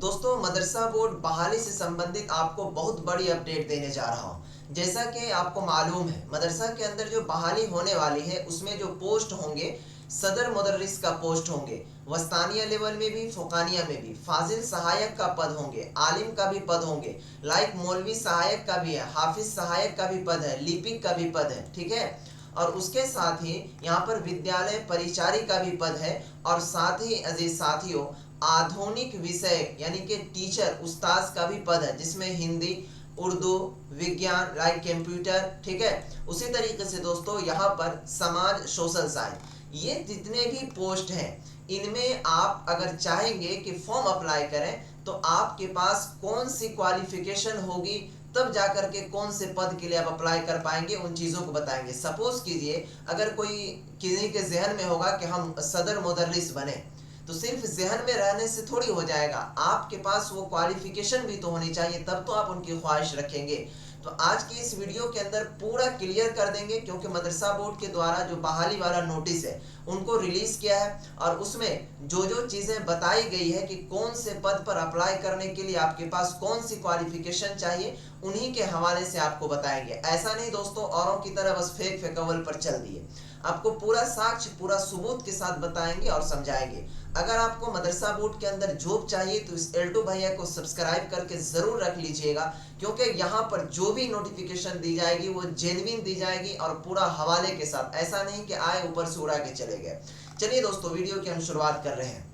दोस्तों मदरसा बोर्ड बहाली से संबंधित आपको बहुत बड़ी अपडेट देने जा रहा हूँ। जैसा कि आपको मालूम है मदरसा के अंदर जो बहाली होने वाली है उसमें जो पोस्ट होंगे सदर मुदर्रिस का पोस्ट होंगे, वस्तानिया लेवल में भी फ़ुकानिया में भी, फाजिल सहायक का पद होंगे, आलिम का भी पद होंगे, लाइक मौलवी सहायक का भी है, हाफिज सहायक का भी पद है, लिपिक का भी पद है, ठीक है। और उसके साथ ही यहाँ पर विद्यालय परिचारी का भी पद है। और साथ ही अजीज साथियों आधुनिक विषय यानी कि टीचर उस्ताद का भी पद है, जिसमें हिंदी, उर्दू, विज्ञान लाइक कंप्यूटर, ठीक है। उसी तरीके से दोस्तों यहाँ पर समाज सोशल साइंस, ये जितने भी पोस्ट हैं इनमें आप अगर चाहेंगे कि फॉर्म अप्लाई करें तो आपके पास कौन सी क्वालिफिकेशन होगी, तब जाकर के कौन से पद के लिए आप अप्लाई कर पाएंगे, उन चीज़ों को बताएंगे। सपोज कीजिए अगर कोई किसी के जहन में होगा कि हम सदर मुदर्रिस बने, तो सिर्फ जहन में रहने से थोड़ी हो जाएगा, आपके पास वो क्वालिफिकेशन भी तो होनी चाहिए, तब तो आप उनकी ख्वाहिश रखेंगे। तो आज की इस वीडियो के अंदर पूरा क्लियर कर देंगे, क्योंकि मदरसा बोर्ड के द्वारा जो बहाली वाला नोटिस है उनको रिलीज किया है और उसमें जो जो चीज़ें बताई गई है कि कौन से पद पर अप्लाई करने के लिए आपके पास कौन सी क्वालिफिकेशन चाहिए, उन्हीं के हवाले से आपको बताएंगे। ऐसा नहीं दोस्तों औरों की तरह बस फेक फेकवल पर चल दिए, आपको पूरा साक्ष्य पूरा सबूत के साथ बताएंगे और समझाएंगे। अगर आपको मदरसा बोर्ड के अंदर जॉब चाहिए तो इस एल्टो भैया को सब्सक्राइब करके ज़रूर रख लीजिएगा, क्योंकि यहाँ पर जो भी नोटिफिकेशन दी जाएगी वो जेन्युइन दी जाएगी और पूरा हवाले के साथ, ऐसा नहीं कि आए ऊपर से उड़ा के चले गए। चलिए दोस्तों वीडियो की हम शुरुआत कर रहे हैं।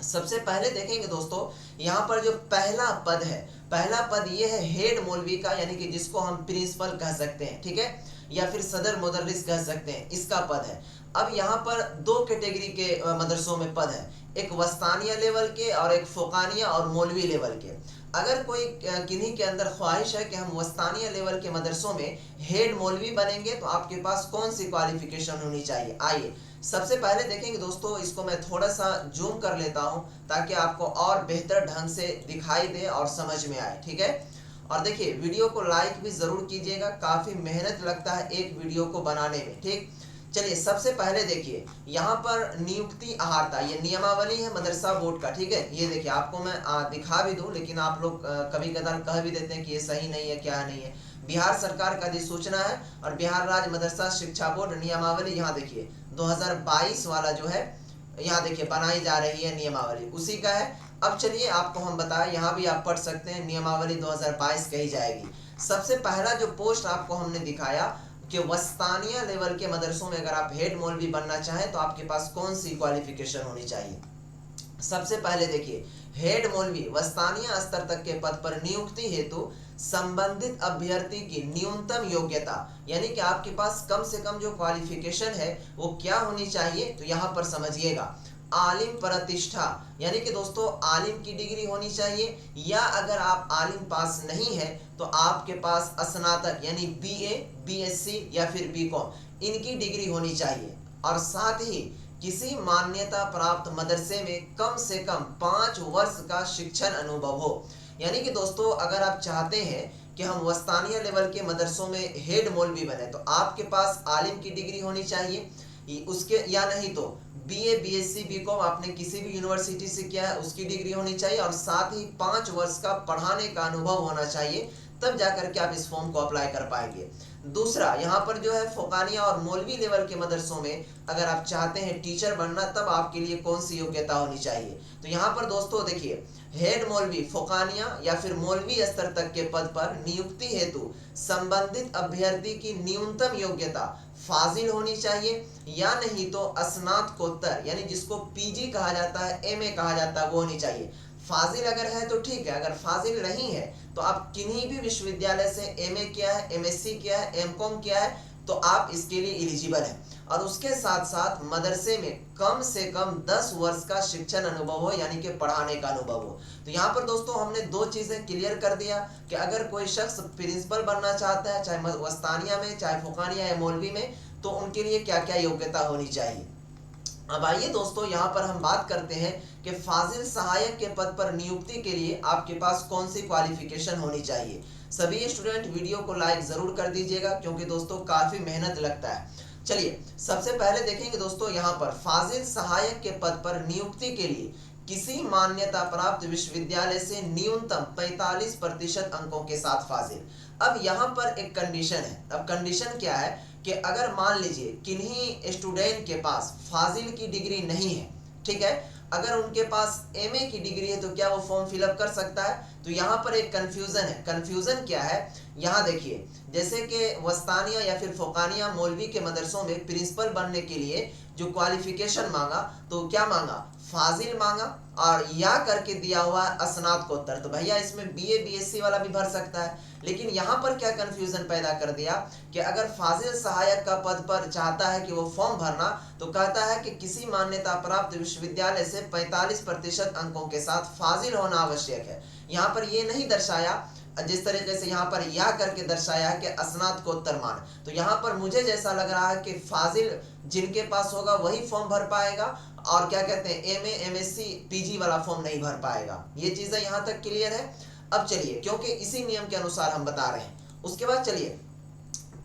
सबसे पहले देखेंगे दोस्तों यहाँ पर जो पहला पद है, पहला पद ये है हेड मौलवी का, यानी कि जिसको हम प्रिंसिपल कह सकते हैं, ठीक है, या फिर सदर मुदर्रिस कह सकते हैं, इसका पद है। अब यहाँ पर दो कैटेगरी के मदरसों में पद है, एक वस्तानिया लेवल के और एक फ़ुकानिया और मौलवी लेवल के। अगर कोई किन्हीं के अंदर ख्वाहिश है कि हम वस्तानिया लेवल के मदरसों में हेड मौलवी बनेंगे तो आपके पास कौन सी क्वालिफिकेशन होनी चाहिए, आइए सबसे पहले देखेंगे दोस्तों। इसको मैं थोड़ा सा जूम कर लेता हूं ताकि आपको और बेहतर ढंग से दिखाई दे और समझ में आए, ठीक है। और देखिए वीडियो को लाइक भी ज़रूर कीजिएगा, काफ़ी मेहनत लगता है एक वीडियो को बनाने में, ठीक। चलिए सबसे पहले देखिए यहाँ पर नियुक्ति अहाता, ये नियमावली है मदरसा बोर्ड का, ठीक है। ये देखिए आपको मैं दिखा भी दूं, लेकिन आप लोग कभी कदार कह भी देते हैं कि ये सही नहीं है, क्या नहीं है। बिहार सरकार का अधिसूचना है और बिहार राज्य मदरसा शिक्षा बोर्ड नियमावली, यहाँ देखिए 2022 वाला जो है, यहाँ देखिए बनाई जा रही है नियमावली, उसी का है। अब चलिए आपको हम बताएं, यहाँ भी आप पढ़ सकते हैं, नियमावली 2022 कही जाएगी। सबसे पहला जो पोस्ट आपको हमने दिखाया कि वस्तानिया लेवल के मदरसों में अगर आप हेड मौलवी बनना चाहें तो आपके पास कौन सी क्वालिफिकेशन होनी चाहिए। सबसे पहले देखिए हेड मौलवी वस्तानिया स्तर तक के पद पर नियुक्ति हेतु संबंधित अभ्यर्थी की न्यूनतम योग्यता, यानी कि आपके पास कम से कम जो क्वालिफिकेशन है वो क्या होनी चाहिए, तो यहाँ पर समझिएगा आलिम प्रतिष्ठा, यानी कि दोस्तों आलिम की डिग्री होनी चाहिए, या अगर आप आलिम पास नहीं है तो आपके पास स्नातक यानी बीए, बीएससी या फिर बीकॉम, इनकी डिग्री होनी चाहिए। और साथ ही किसी मान्यता प्राप्त मदरसे में कम से कम 5 वर्ष का शिक्षण अनुभव हो। यानी कि दोस्तों अगर आप चाहते हैं कि हम वस्तानिया लेवल के मदरसों में हेड मौलवी बने तो आपके पास आलिम की डिग्री होनी चाहिए, उसके या नहीं तो बीए, बीएससी, बीकॉम आपने किसी भी यूनिवर्सिटी से किया है उसकी डिग्री होनी चाहिए, और साथ ही 5 वर्ष का पढ़ाने का अनुभव होना चाहिए, तब जाकर के आप इस फॉर्म को अप्लाई कर पाएंगे। दूसरा यहाँ पर जो है फ़ुकानिया और मौलवी लेवल के मदरसों में अगर आप चाहते हैं टीचर बनना तब आपके लिए कौन सी योग्यता होनी चाहिए, तो यहाँ पर दोस्तों देखिए हेड मौलवी फ़ुकानिया या फिर मौलवी स्तर तक के पद पर नियुक्ति हेतु संबंधित अभ्यर्थी की न्यूनतम योग्यता फाजिल होनी चाहिए, या नहीं तो स्नातकोत्तर यानी जिसको पीजी कहा जाता है, एमए कहा जाता है, वो होनी चाहिए। फाजिल अगर है तो ठीक है, अगर फाजिल नहीं है तो आप किन्हीं भी विश्वविद्यालय से एमए किया है, एमएससी किया है, एमकॉम किया है तो आप इसके लिए एलिजिबल हैं। और उसके साथ साथ मदरसे में कम से कम 10 वर्ष का शिक्षण अनुभव हो, यानी कि पढ़ाने का अनुभव हो। तो यहाँ पर दोस्तों हमने दो चीज़ें क्लियर कर दिया कि अगर कोई शख्स प्रिंसिपल बनना चाहता है, चाहे वस्तानिया में, चाहे फ़ुकानिया या मौलवी में, तो उनके लिए क्या क्या योग्यता होनी चाहिए। अब आइए दोस्तों यहाँ पर हम बात करते हैं कि फाजिल सहायक के पद पर नियुक्ति के लिए आपके पास कौन सी क्वालिफिकेशन होनी चाहिए। सभी स्टूडेंट वीडियो को लाइक ज़रूर कर दीजिएगा, क्योंकि दोस्तों काफ़ी मेहनत लगता है। चलिए सबसे पहले देखेंगे दोस्तों यहाँ पर फाजिल सहायक के पद पर नियुक्ति के लिए किसी मान्यता प्राप्त विश्वविद्यालय से न्यूनतम 45% अंकों के साथ फाजिल। अब यहाँ पर एक कंडीशन है। अब कंडीशन क्या है कि अगर मान लीजिए किन्हीं स्टूडेंट के पास फाजिल की डिग्री नहीं है, ठीक है, अगर उनके पास एमए की डिग्री है तो क्या वो फॉर्म फिलअप कर सकता है? तो यहाँ पर एक कंफ्यूजन है। कंफ्यूजन क्या है, यहाँ देखिए, जैसे कि वस्तानिया या फिर फोकानिया मौलवी के मदरसों में प्रिंसिपल बनने के लिए जो क्वालिफिकेशन मांगा, तो क्या मांगा? फाजिल मांगा और या करके दिया हुआ स्नातकोत्तर। तो भैया इसमें बीए बीएससी वाला भी भर सकता है। लेकिन यहाँ पर क्या कंफ्यूजन पैदा कर दिया कि अगर फाजिल सहायक का पद पर चाहता है कि वो फॉर्म भरना, तो कहता है कि किसी मान्यता प्राप्त विश्वविद्यालय से 45% अंकों के साथ फाजिल होना आवश्यक है। यहाँ पर ये नहीं दर्शाया जिस तरीके से यहाँ पर या करके दर्शाया है कि स्नातकोत्तर मान। तो यहाँ पर मुझे जैसा लग रहा है कि फाजिल जिनके पास होगा वही फॉर्म भर पाएगा और क्या कहते हैं एमए एमएससी पीजी वाला फॉर्म नहीं भर पाएगा। ये चीजें यहाँ तक क्लियर है। अब चलिए, क्योंकि इसी नियम के अनुसार हम बता रहे हैं, उसके बाद चलिए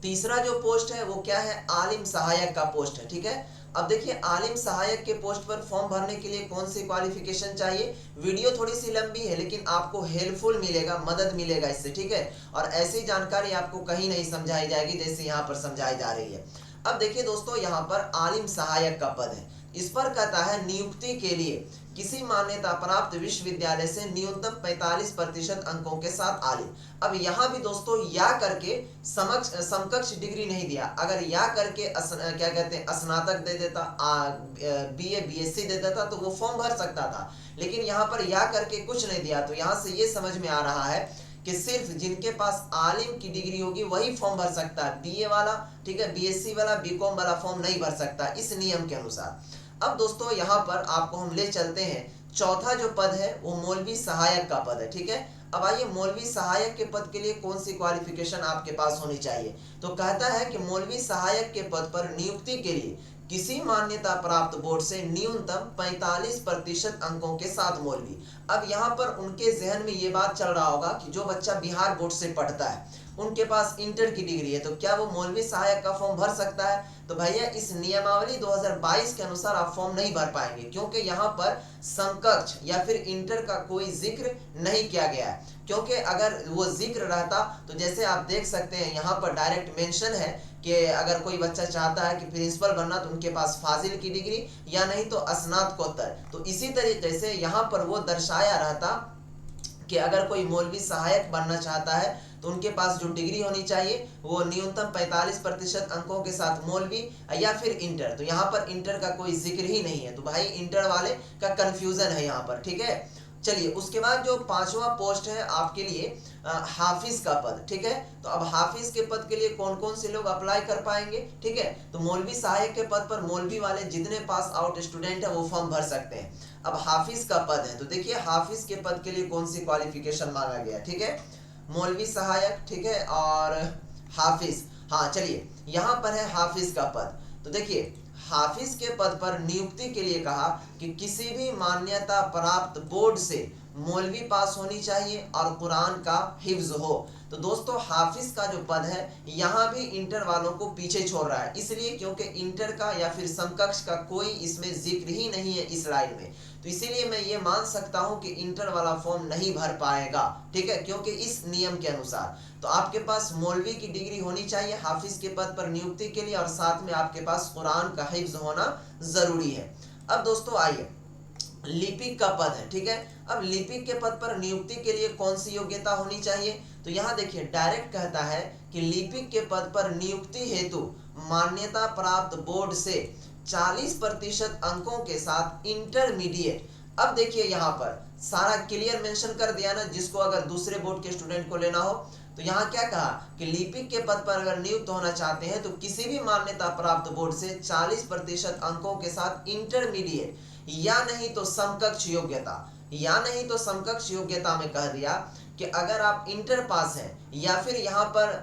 तीसरा जो पोस्ट है वो क्या है? आलिम सहायक का पोस्ट है, ठीक है। अब देखिए, आलिम सहायक के पोस्ट पर फॉर्म भरने के लिए कौन सी क्वालिफिकेशन चाहिए? वीडियो थोड़ी सी लंबी है लेकिन आपको हेल्पफुल मिलेगा, मदद मिलेगा इससे, ठीक है। और ऐसी जानकारी आपको कहीं नहीं समझाई जाएगी जैसे यहाँ पर समझाई जा रही है। अब देखिए दोस्तों, यहाँ पर आलिम सहायक का पद है, इस पर कहता है नियुक्ति के लिए किसी मान्यता प्राप्त विश्वविद्यालय से न्यूनतम 45% अंकों के साथ आलिम। अब यहाँ भी दोस्तों या करके समकक्ष डिग्री नहीं दिया। अगर या करके क्या कहते हैं स्नातक दे देता, बीए बीएससी दे देता तो वो फॉर्म भर सकता था। लेकिन यहाँ पर या करके कुछ नहीं दिया, तो यहाँ से ये समझ में आ रहा है कि सिर्फ जिनके पास आलिम की डिग्री होगी वही फॉर्म भर सकता है, बीए वाला, ठीक है, बीएससी वाला, बीकॉम वाला फॉर्म नहीं भर सकता इस नियम के अनुसार। अब दोस्तों यहाँ पर आपको हम ले चलते हैं, चौथा जो पद है वो मौलवी सहायक का पद है, ठीक है। अब आइए, मौलवी सहायक के पद के लिए कौन सी क्वालिफिकेशन आपके पास होनी चाहिए? तो कहता है कि मौलवी सहायक के पद पर नियुक्ति के लिए किसी मान्यता प्राप्त बोर्ड से न्यूनतम 45% अंकों के साथ मौलवी। अब यहाँ पर उनके जहन में ये बात चल रहा होगा कि जो बच्चा बिहार बोर्ड से पढ़ता है, उनके पास इंटर की डिग्री है, तो क्या वो मौलवी सहायक का फॉर्म भर सकता है? तो भैया इस नियमावली 2022 के अनुसार आप फॉर्म नहीं भर पाएंगे, क्योंकि यहाँ पर समकक्ष या फिर इंटर का कोई जिक्र नहीं किया गया है। क्योंकि अगर वो जिक्र रहता तो जैसे आप देख सकते हैं यहाँ पर डायरेक्ट मेंशन है कि अगर कोई बच्चा चाहता है कि प्रिंसिपल बनना तो उनके पास फाजिल की डिग्री या नहीं तो स्नातकोत्तर। तो इसी तरीके से यहाँ पर वो दर्शाया रहता कि अगर कोई मौलवी सहायक बनना चाहता है तो उनके पास जो डिग्री होनी चाहिए वो न्यूनतम 45% अंकों के साथ मौलवी या फिर इंटर। तो यहाँ पर इंटर का कोई जिक्र ही नहीं है, तो भाई इंटर वाले का कंफ्यूजन है यहाँ पर, ठीक है। चलिए, उसके बाद जो पांचवा पोस्ट है आपके लिए हाफिज का पद, ठीक है। तो अब हाफिज के पद के लिए कौन कौन से लोग अप्लाई कर पाएंगे, ठीक है। तो मौलवी सहायक के पद पर मौलवी वाले जितने पास आउट स्टूडेंट है वो फॉर्म भर सकते हैं। अब हाफिज का पद है, तो देखिए हाफिज के पद के लिए कौन सी क्वालिफिकेशन मांगा गया, ठीक है। मौलवी सहायक, ठीक है, और हाफिज। हाँ चलिए, यहाँ पर है हाफिज का पद। तो देखिए हाफिज के पद पर नियुक्ति के लिए कहा कि किसी भी मान्यता प्राप्त बोर्ड से मौलवी पास होनी चाहिए और कुरान का हिफ्ज हो। तो दोस्तों हाफिज का जो पद है यहाँ भी इंटर वालों को पीछे छोड़ रहा है, इसलिए क्योंकि इंटर का या फिर समकक्ष का कोई इसमें जिक्र ही नहीं है इस लाइन में। तो इसीलिए मैं ये मान सकता हूँ कि इंटर वाला फॉर्म नहीं भर पाएगा, ठीक है, क्योंकि इस नियम के अनुसार तो आपके पास मौलवी की डिग्री होनी चाहिए हाफिज के पद पर नियुक्ति के लिए और साथ में आपके पास कुरान का हिफ्ज होना जरूरी है। अब दोस्तों आइए, लिपिक का पद है, ठीक है। अब लिपिक के पद पर नियुक्ति के लिए कौन सी योग्यता होनी चाहिए? तो यहाँ देखिए डायरेक्ट कहता है कि लिपिक के पद पर नियुक्ति हेतु मान्यता प्राप्त बोर्ड से 40% अंकों के साथ इंटरमीडिएट। अब देखिए यहाँ पर सारा क्लियर मेंशन कर दिया ना, जिसको अगर दूसरे बोर्ड के स्टूडेंट को लेना हो तो यहाँ क्या कहा कि लिपिक के पद पर अगर नियुक्त होना चाहते हैं तो किसी भी मान्यता प्राप्त बोर्ड से 40% अंकों के साथ इंटरमीडिएट या नहीं तो समकक्ष योग्यता, या नहीं तो समकक्ष योग्यता में कह दिया कि अगर आप इंटर पास हैं या फिर यहाँ पर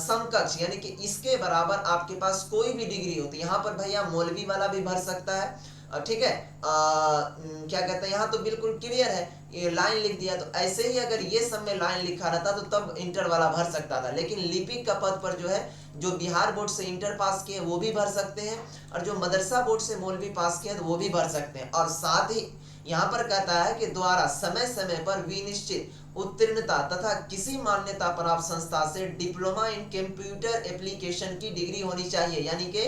समकक्ष यानी कि इसके बराबर आपके पास कोई भी डिग्री हो, तो यहाँ पर भैया मौलवी वाला भी भर सकता है, ठीक है। क्या कहते हैं, यहाँ तो बिल्कुल क्लियर है, ये लाइन लिख दिया। तो ऐसे ही अगर ये सब में लाइन लिखा रहता तो तब इंटर वाला भर सकता था, लेकिन लिपिक का पद पर जो है जो बिहार बोर्ड से इंटर पास किए वो भी भर सकते हैं और जो मदरसा बोर्ड से मौलवी पास किए तो वो भी भर सकते हैं। और साथ ही यहाँ पर कहता है कि द्वारा समय समय पर विनिश्चित उत्तीर्णता तथा किसी मान्यता प्राप्त संस्था से डिप्लोमा इन कंप्यूटर एप्लीकेशन की डिग्री होनी चाहिए, यानी कि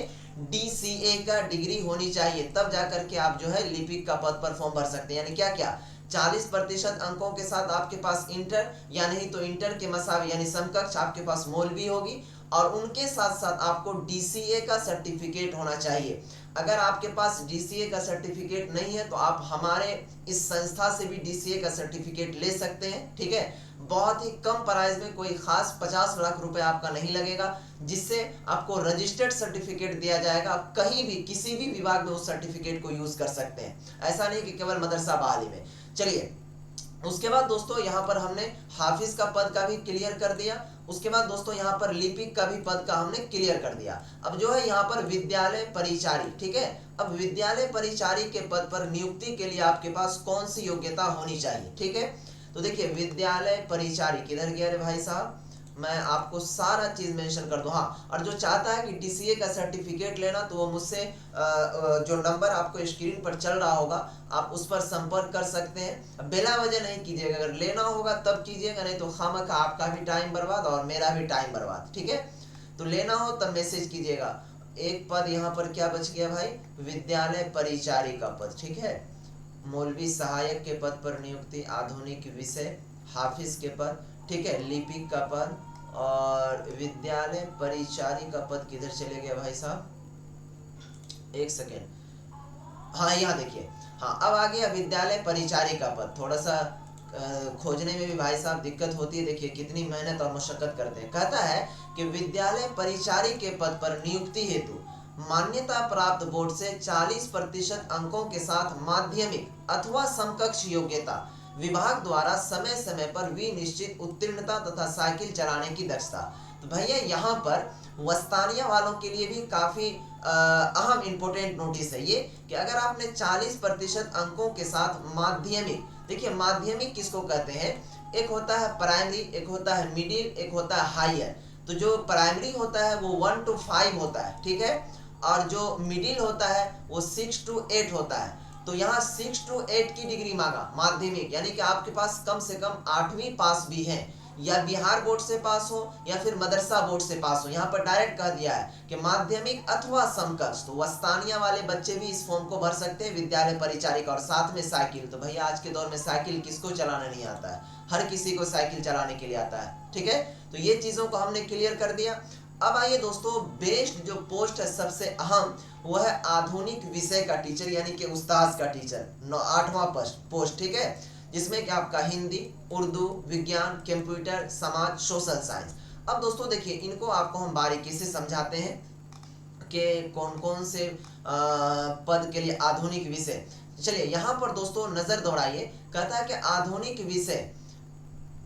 DCA का डिग्री होनी चाहिए, तब जाकर के आप जो है लिपिक का पद पर फॉर्म भर सकते हैं। यानी क्या क्या 40% अंकों के साथ आपके पास इंटर या नहीं तो इंटर के मसावी यानी समकक्ष आपके पास मौलवी होगी, और उनके साथ साथ आपको DCA का सर्टिफिकेट होना चाहिए। अगर आपके पास DCA का सर्टिफिकेट नहीं है तो आप हमारे इस संस्था से भी DCA का सर्टिफिकेट ले सकते हैं, ठीक है। बहुत ही कम प्राइस में, कोई खास 50 लाख रुपए आपका नहीं लगेगा, जिससे आपको रजिस्टर्ड सर्टिफिकेट दिया जाएगा। आप कहीं भी किसी भी विभाग में उस सर्टिफिकेट को यूज कर सकते हैं, ऐसा नहीं कि केवल मदरसा बहाली में। चलिए, उसके बाद दोस्तों यहाँ पर हमने हाफिज का पद का भी क्लियर कर दिया। उसके बाद दोस्तों यहाँ पर लिपिक का भी पद का हमने क्लियर कर दिया। अब जो है यहाँ पर विद्यालय परिचारी, ठीक है। अब विद्यालय परिचारी के पद पर नियुक्ति के लिए आपके पास कौन सी योग्यता होनी चाहिए, ठीक है। तो देखिए, विद्यालय परिचारी किधर गया रे भाई साहब, मैं आपको सारा चीज मेंशन कर दूं। हाँ, और जो चाहता है कि DCA का सर्टिफिकेट लेना तो वो मुझसे जो नंबर आपको स्क्रीन पर चल रहा होगा आप उस पर संपर्क कर सकते हैं। बेला वजह नहीं कीजिएगा, अगर लेना होगा तब कीजिएगा, नहीं तो खामखा आपका भी टाइम बर्बाद और मेरा भी टाइम बर्बाद, ठीक है। तो लेना हो तब मैसेज कीजिएगा। एक पद यहाँ पर क्या बच गया भाई, विद्यालय परिचारी का पद, ठीक है। मौलवी सहायक के पद पर नियुक्ति, आधुनिक विषय, हाफिज के पद, ठीक है, लिपिक का पद, और विद्यालय परिचारी का पद किधर चले गया भाई साहब, एक सेकेंड। हाँ, यहाँ देखिए, हाँ अब आ गया विद्यालय परिचारी का पद। थोड़ा सा खोजने में भी भाई साहब दिक्कत होती है, देखिए कितनी मेहनत और मशक्कत करते हैं। कहता है कि विद्यालय परिचारी के पद पर नियुक्ति हेतु मान्यता प्राप्त बोर्ड से 40% अंकों के साथ माध्यमिक अथवा समकक्ष योग्यता, विभाग द्वारा समय समय पर विनिश्चित उत्तीर्णता तथा साइकिल चलाने की दक्षता। तो भैया यहाँ पर वस्तानिया वालों के लिए भी काफी अहम इंपोर्टेंट नोटिस है ये, कि अगर आपने 40% अंकों के साथ माध्यमिक, देखिए माध्यमिक किसको कहते हैं, एक होता है प्राइमरी, एक होता है मिडिल, एक होता है हायर। तो जो प्राइमरी होता है वो 1 to 5 होता है, ठीक है, और जो मिडिल होता है वो 6 to 8 होता है। तो यहाँ 6 to 8 की डिग्री मांगा माध्यमिक, यानी कि आपके पास कम से कम 8वीं पास भी है, या बिहार बोर्ड से पास हो या फिर मदरसा बोर्ड से पास हो। यहाँ पर डायरेक्ट कह दिया है कि माध्यमिक अथवा समकक्ष। तो वस्तानिया वाले बच्चे भी इस फॉर्म को भर सकते हैं, विद्यालय परिचारी का, और साथ में साइकिल। तो भैया आज के दौर में साइकिल किसको चलाना नहीं आता है, हर किसी को साइकिल चलाने के लिए आता है, ठीक है। तो ये चीजों को हमने क्लियर कर दिया। अब आइए दोस्तों, बेस्ट जो पोस्ट है सबसे अहम, वो है आधुनिक विषय का टीचर, यानी कि उस्ताद का टीचर, 8वां पोस्ट, ठीक है, जिसमें कि आपका हिंदी, उर्दू, विज्ञान, कंप्यूटर, समाज, सोशल साइंस। अब दोस्तों देखिए, इनको आपको हम बारीकी से समझाते हैं कि कौन कौन से पद के लिए आधुनिक विषय। चलिए यहाँ पर दोस्तों नजर दौड़ाइए। कहता है कि आधुनिक विषय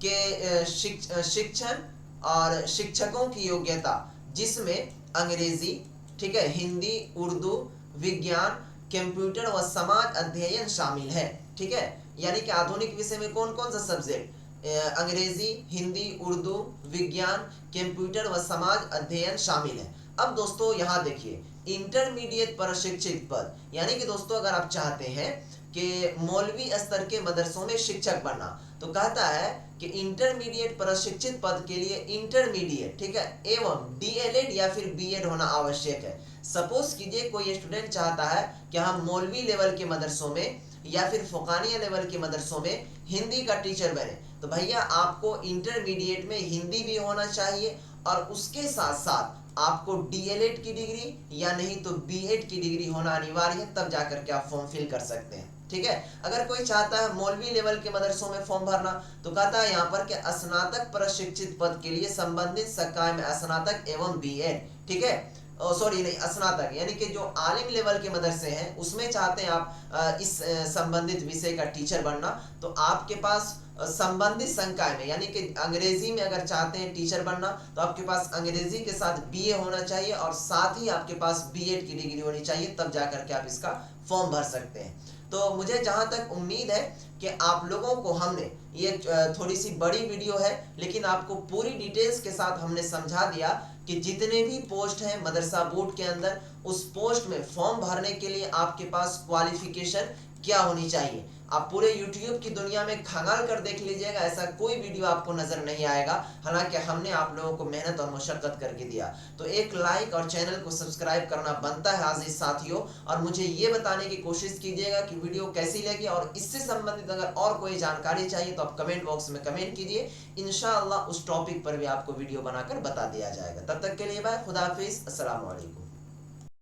के शिक्षण और शिक्षकों की योग्यता, जिसमें अंग्रेजी, ठीक है, हिंदी, उर्दू, विज्ञान, कंप्यूटर व समाज अध्ययन शामिल है, ठीक है। यानी कि आधुनिक विषय में कौन कौन सा सब्जेक्ट, अंग्रेजी, हिंदी, उर्दू, विज्ञान, कंप्यूटर व समाज अध्ययन शामिल है। अब दोस्तों यहाँ देखिए, इंटरमीडिएट प्रशिक्षित पद, यानी कि दोस्तों अगर आप चाहते हैं कि मौलवी स्तर के मदरसों में शिक्षक बनना, तो कहता है कि इंटरमीडिएट प्रशिक्षित पद के लिए इंटरमीडिएट, ठीक है, एवं DLED या फिर B.Ed होना आवश्यक है। सपोज कीजिए कोई स्टूडेंट चाहता है कि हम मौलवी लेवल के मदरसों में या फिर फुकानिया लेवल के मदरसों में हिंदी का टीचर बने, तो भैया आपको इंटरमीडिएट में हिंदी भी होना चाहिए, और उसके साथ साथ आपको DLED की डिग्री या नहीं तो B.Ed की डिग्री होना अनिवार्य है, तब जाकर के आप फॉर्म फिल कर सकते हैं, ठीक है। अगर कोई चाहता है मौलवी लेवल के मदरसों में फॉर्म भरना, तो कहता है यहाँ पर कि स्नातक प्रशिक्षित पद के लिए संबंधित संकाय में स्नातक एवं B.Ed, ठीक है, सॉरी नहीं, स्नातक, यानी कि जो आलिम लेवल के मदरसे हैं उसमें चाहते हैं आप इस संबंधित विषय का टीचर बनना, तो आपके पास संबंधित संकाय में, यानी कि अंग्रेजी में अगर चाहते हैं टीचर बनना, तो आपके पास अंग्रेजी के साथ BA होना चाहिए, और साथ ही आपके पास B.Ed की डिग्री होनी चाहिए, तब जाकर के आप इसका फॉर्म भर सकते हैं। तो मुझे जहां तक उम्मीद है कि आप लोगों को हमने ये थोड़ी सी बड़ी वीडियो है, लेकिन आपको पूरी डिटेल्स के साथ हमने समझा दिया कि जितने भी पोस्ट हैं मदरसा बोर्ड के अंदर, उस पोस्ट में फॉर्म भरने के लिए आपके पास क्वालिफिकेशन क्या होनी चाहिए। आप पूरे YouTube की दुनिया में खंगाल कर देख लीजिएगा, ऐसा कोई वीडियो आपको नजर नहीं आएगा। हालांकि हमने आप लोगों को मेहनत और मशक्कत करके दिया। तो एक लाइक और चैनल को सब्सक्राइब करना बनता है अजीज साथियों, और मुझे ये बताने की कोशिश कीजिएगा कि वीडियो कैसी लगी, और इससे संबंधित अगर और कोई जानकारी चाहिए तो आप कमेंट बॉक्स में कमेंट कीजिए। इंशाअल्लाह उस टॉपिक पर भी आपको वीडियो बनाकर बता दिया जाएगा। तब तक के लिए बाय, खुदा हाफिज, अस्सलाम वालेकुम।